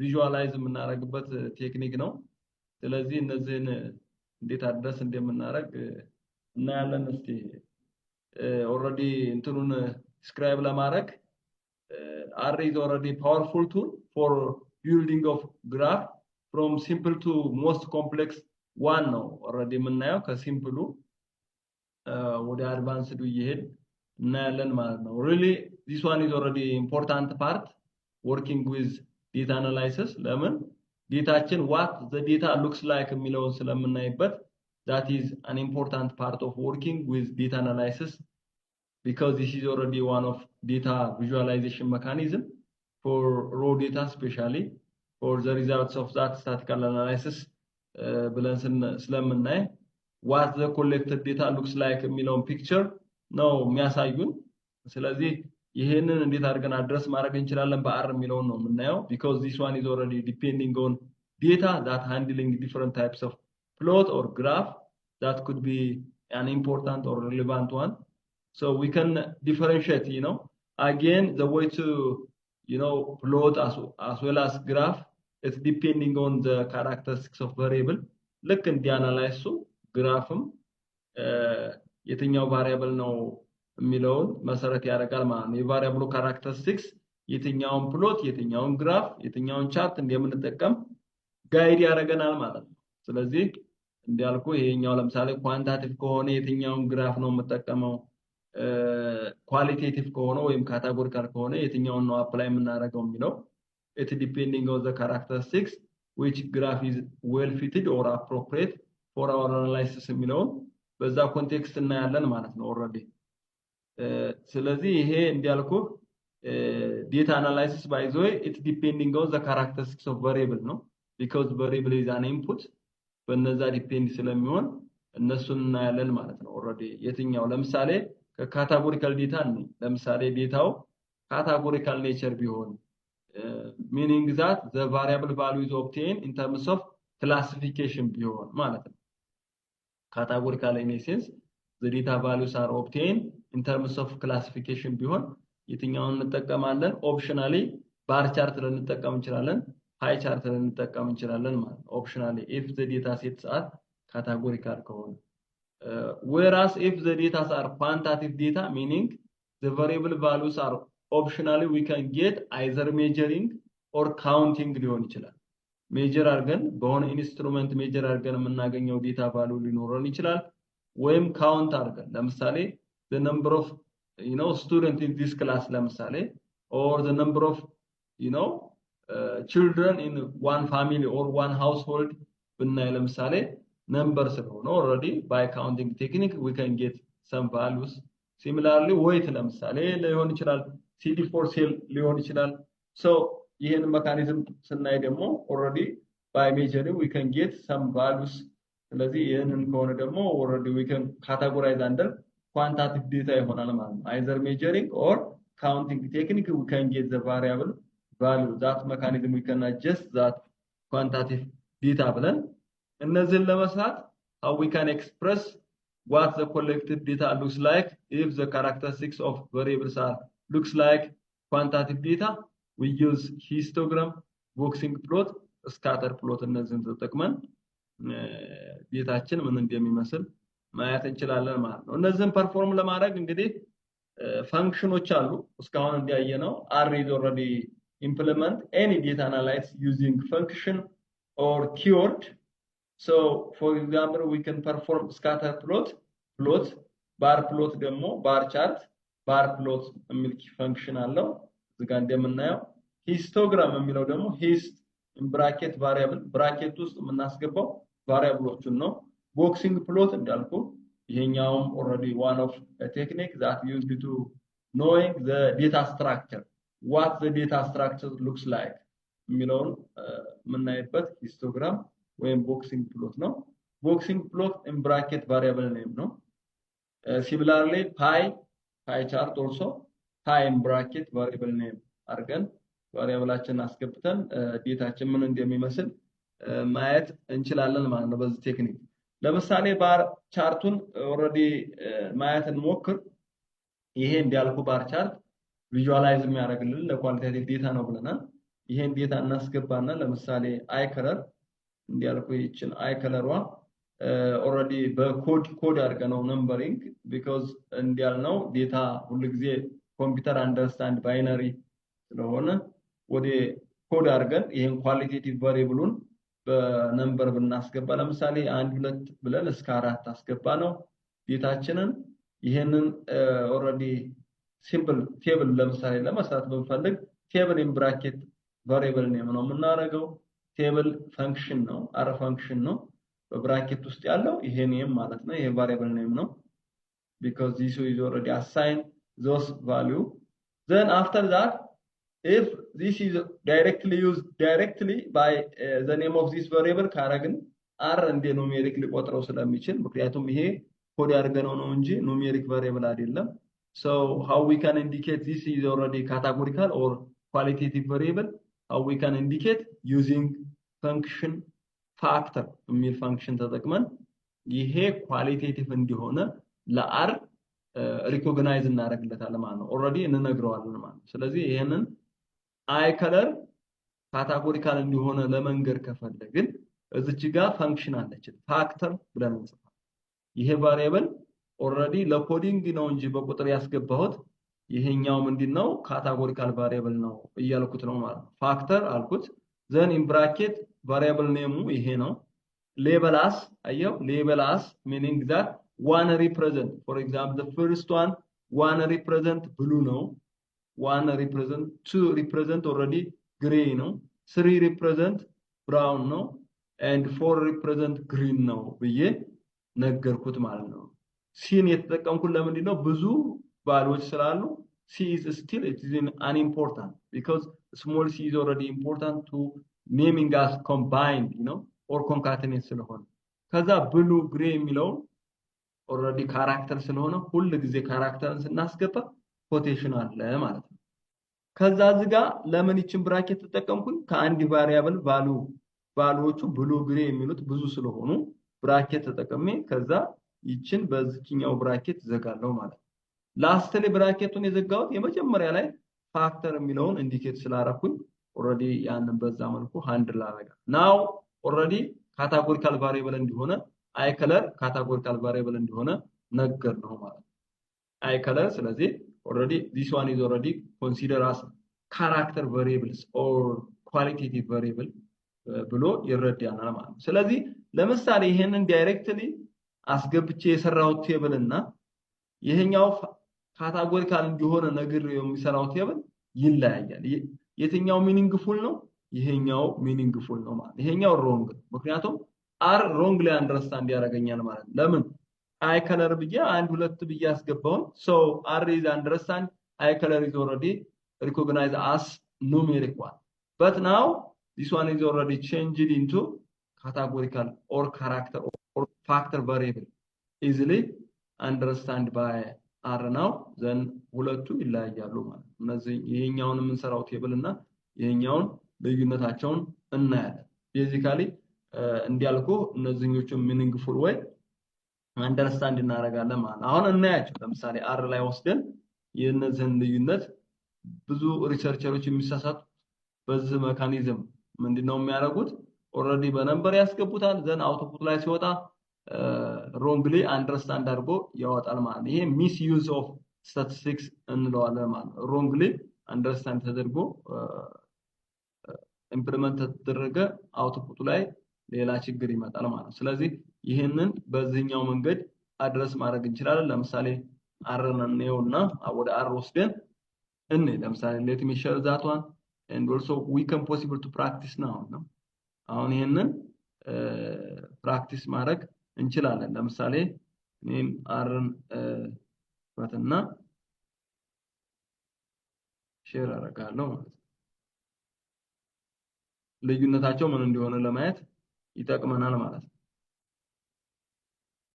ቪዥዋላይዝ የምናደርግበት ቴክኒክ ነው ስለዚህ እነዚህን እንዴት አድረስ እንደምናደርግ እናያለን እስቲ ኦሬዲ እንትኑን ዲስክራይብ ለማድረግ R is already powerful tool for building of graph from simple to most complex one ነው already የምናየው ከሲምፕሉ ወደ አድቫንስዱ ይሄድ እናያለን ማለት ነው really this one is already important part working with data analysis ለምን ዴታችን what the data looks like የሚለውን ስለምናይበት that is an important part of working with data analysis because this is already one of data visualization mechanism for raw data especially for the results of that statistical analysis ብለን ስለምናይ what the collected data looks like የሚለውን picture ነው የሚያሳዩን ስለዚህ ይሄንን እንዴት አድርገን አድረስ ማድረግ እንችላለን በአር የሚለውን ነው የምናየው because this one is already depending on data that handling different types of plot or graph that could be an important or relevant one so we can differentiate again the way to plot as well as graph it's depending on the characteristics of variable ልክ እንዲያናላይሱ ግራፍም የትኛው ቫሪያብል ነው የሚለውን መሰረት ያደርጋል ማለት ነው የቫሪያብሉ ካራክተሪስቲክስ የትኛውን ፕሎት የትኛውን ግራፍ የትኛውን ቻርት እንደምንጠቀም ጋይድ ያደርገናል ማለት ነው ስለዚህ እንዲያልኩ ይሄኛው ለምሳሌ ኳንታቲቭ ከሆነ የትኛውን ግራፍ ነው የምጠቀመው ኳሊቴቲቭ ከሆነ ወይም ካታጎሪካል ከሆነ የትኛውን ነው አፕላይ የምናደርገው የሚለው it depending on the characteristics which graph is well fitted or appropriate for our analysis የሚለው በዛ ኮንቴክስት እናያለን ማለት ነው already ስለዚህ ይሄ እንዲያልኩ data analysis by the way it depending on the characteristics of variable ነው because variable is an input በነዛ ዲፔንድ ስለሚሆን እነሱን እናያለን ማለት ነው already የትኛው ለምሳሌ ከካታጎሪካል ዴታ ነው ለምሳሌ ዴታው ካታጎሪካል ኔቸር ቢሆን meaning that the variable value is obtained in terms of classification ቢሆን ማለት ነው categorical in essence the data values are obtained in terms of classification ቢሆን የትኛውን እንጠቀማለን optionally bar chart ልንጠቀም እንችላለን pie chart ልንጠቀም እንችላለን ማለት ነው optionally if the data sets are categorical ከሆነ whereas if the data are quantitative data meaning the variable values are optionally we can get either measuring or counting ሊሆን ይችላል ሜጀር አድርገን በሆነ ኢንስትሩመንት ሜጀር አድርገን የምናገኘው ዴታ ቫልዩ ሊኖረን ይችላል ወይም ካውንት አድርገን ለምሳሌ the number of student in this class ለምሳሌ or the number of children in one family or one household ብናይ ለምሳሌ number ስለሆነ already by counting technique we can get some values similarly weight ለምሳሌ ሊሆን ይችላል CD4 cell ሊሆን ይችላል so ይሄን ሜካኒዝም ስናይ ደግሞ already by measuring we can get some values ስለዚህ ይሄንን ከሆነ ደግሞ already we can categorize under quantitative data ይሆናል ማለት ነው either measuring or counting technique we can get the variable value that mechanism we can adjust that quantitative data ብለን እነዚህን ለመስራት how we can express what the collected data looks like if the characteristics of variables are looks like quantitative data we use histogram boxing plot scatter plot እነዚህን ተጠቅመን ዴታችን ምን እንደሚመስል ማየት እንችላለን ማለት ነው እነዚህን ፐርፎርም ለማድረግ እንግዲህ ፋንክሽኖች አሉ እስካሁን እንዲያየነው R is already implement any data analysis using function or keyword so for example we can perform scatter plot bar plot ደግሞ bar chart bar plot የሚል ፈንክሽን አለው እዚህ ጋር እንደምናየው histogram የሚለው ደግሞ hist in bracket variable bracket ውስጥ የምናስገባው ቫሪያብሎቹን ነው boxing plot እንዳልኩ ይሄኛውም already one of a technique that used to knowing the data structure what the data structure looks like የሚለውን የምናይበት histogram ወይም boxing plot ነው boxing plot in bracket variable name ነው similarly pie chart also pie in bracket variable name አርገን ቫሪያብላችን አስገብተን ዴታችን ምን እንደሚመስል ማየት እንችላለን ማለት ነው በዚህ ቴክኒክ ለምሳሌ ባር ቻርቱን already ማየት እንሞክር ይሄ እንዲያልኩ ባር ቻርት ቪዥዋላይዝ የሚያደርግልን ለኳሊቴቲቭ ዴታ ነው ብለናል ይሄን ዴታ እናስገባና ለምሳሌ አይ ከለር እንዲያልኩ ይችን አይ ከለሯ ኦሬዲ በኮድ አድርገነው ነምበሪንግ ቢኮዝ እንዲያልነው ዴታ ሁሉ ጊዜ ኮምፒውተር አንደርስታንድ ባይነሪ ስለሆነ ወደ ኮድ አድርገን ይሄን ኳሊቴቲቭ ቫሪያብሉን በነምበር ብናስገባ ለምሳሌ 1 2 ብለን እስከ 4 አስገባ ነው ዴታችንን ይሄንን ኦሬዲ ሲምፕል ቴብል ለምሳሌ ለመስራት ብንፈልግ ቴብል ኢን ብራኬት ቫሪያብል ኔም ነው የምናደርገው ቴብል ፈንክሽን ነው አር ፈንክሽን ነው በብራኬት ውስጥ ያለው ይሄ ኔም ማለት ነው ይሄ ቫሪያብል ኔም ነው because this is already assigned those value then after that if this is directly used directly by the name of this variable ካረግን r እንደ ኑሜሪክ ሊቆጥረው ስለሚችል ምክንያቱም ይሄ ኮድ ያርገነው ነው እንጂ ኑሜሪክ ቫሪያብል አይደለም so how we can indicate this is already categorical or qualitative variable how we can indicate using function factor የሚል function ተጠቅመን ይሄ ኳሊቴቲቭ እንዲሆነ ለአር ሪኮግናይዝ እናደርግለታለን ማለት ነው ኦሬዲ እንነግረዋለን ማለት ነው ስለዚህ ይሄንን አይ ከለር ካታጎሪካል እንዲሆነ ለመንገር ከፈለግን እዚች ጋር ፈንክሽን አለች ፋክተር ብለን እንጽፋለን ይሄ ቫሪያብል ኦሬዲ ለኮዲንግ ነው እንጂ በቁጥር ያስገባሁት ይሄኛው ምንድነው ካታጎሪካል ቫሪያብል ነው እያልኩት ነው ማለት ነው ፋክተር አልኩት then in bracket variable name ይሄ ነው label as አየው label as meaning that one represent for example the first one represent blue ነው one represent two represent already gray ነው three represent brown ነው and four represent green ነው ብዬ ነገርኩት ማለት ነው ሲን የተጠቀምኩት ለምንድን ነው ብዙ ቫልዩዎች ስላሉ c is still it is unimportant because small c is already important to naming as combined you know or concatenate ስለሆነ ከዛ blue gray የሚለው already character ስለሆነ ሁሉ ጊዜ ካራክተርን ስናስገባ ኮቴሽን አለ ማለት ነው ከዛ እዚህ ጋር ለምን ይችን ብራኬት ተጠቀምኩኝ ከአንድ ቫሪያብል ቫልዩዎቹ blue gray የሚሉት ብዙ ስለሆኑ ብራኬት ተጠቅሜ ከዛ ይችን በዚህኛው ብራኬት ዘጋለው ማለት ነው ላስትሊ ብራኬቱን የዘጋሁት የመጀመሪያ ላይ ፋክተር የሚለውን ኢንዲኬት ስላደረኩኝ ኦሬዲ ያንን በዛ መልኩ ሃንድል አደረጋ ናው ኦሬዲ ካታጎሪካል ቫሪያብል እንዲሆነ አይ ከለር ካታጎሪካል ቫሪያብል እንዲሆነ ነገር ነው ማለት አይ ከለር ስለዚህ ኦሬዲ this one is already considered as character variables or qualitative variable ብሎ ይረዳናል ማለት ነው ስለዚህ ለምሳሌ ይሄንን ዳይሬክትሊ አስገብቼ የሰራው ቴብል እና ይሄኛው ካታጎሪካል እንዲሆነ ነገር የሚሰራው ቴብል ይለያያል የትኛው ሚኒንግፉል ነው ይሄኛው ሚኒንግፉል ነው ማለት ይሄኛው ሮንግ ምክንያቱም አር ሮንግ ላይ አንደርስታንድ ያደርገኛል ማለት ለምን አይ ከለር ብዬ አንድ ሁለት ብዬ አስገባው so r is understand I color is already recognized as numeric one but now this one is already changed into categorical or character or factor variable easily understand by r now then ሁለቱ ይለያያሉ ማለት እነዚህ ይሄኛውን የምንሰራው ቴብል እና ይሄኛውን ልዩነታቸውን እናያለን ቤዚካሊ እንዲያልኩ እነዚህኞቹ ሚኒንግፉል ወይ አንደርስታንድ እናደርጋለን ማለት አሁን እናያቸው ለምሳሌ r ላይ ወስደን የነዚህን ልዩነት ብዙ ሪሰርቸሮች የሚሳሳቱ በዚህ ሜካኒዝም ምንድነው የሚያደርጉት ኦሬዲ በነምበር ያስገቡታል ዘን አውትፑት ላይ ሲወጣ wrongly understand አድርጎ ያወጣል ማለት ይሄ ሚስ ዩዝ ኦፍ ስታቲስቲክስ እንለዋለን ማለት wrongly understand ተደርጎ ኢምፕሊመንት ተደረገ አውትፑቱ ላይ ሌላ ችግር ይመጣል ማለት ስለዚህ ይሄንን በዚህኛው መንገድ አድረስ ማድረግ እንችላለን ለምሳሌ r ነውና ወደ r ወስደን ለምሳሌ let me share that one and also we can possible to practice now ነው አሁን ይሄንን ፕራክቲስ ማድረግ እንችላለን ለምሳሌ እኔም አርን ፈተና ሼር አደርጋለሁ ማለት ልዩነታቸው ምን እንደሆነ ለማየት ይጠቅመናል ማለት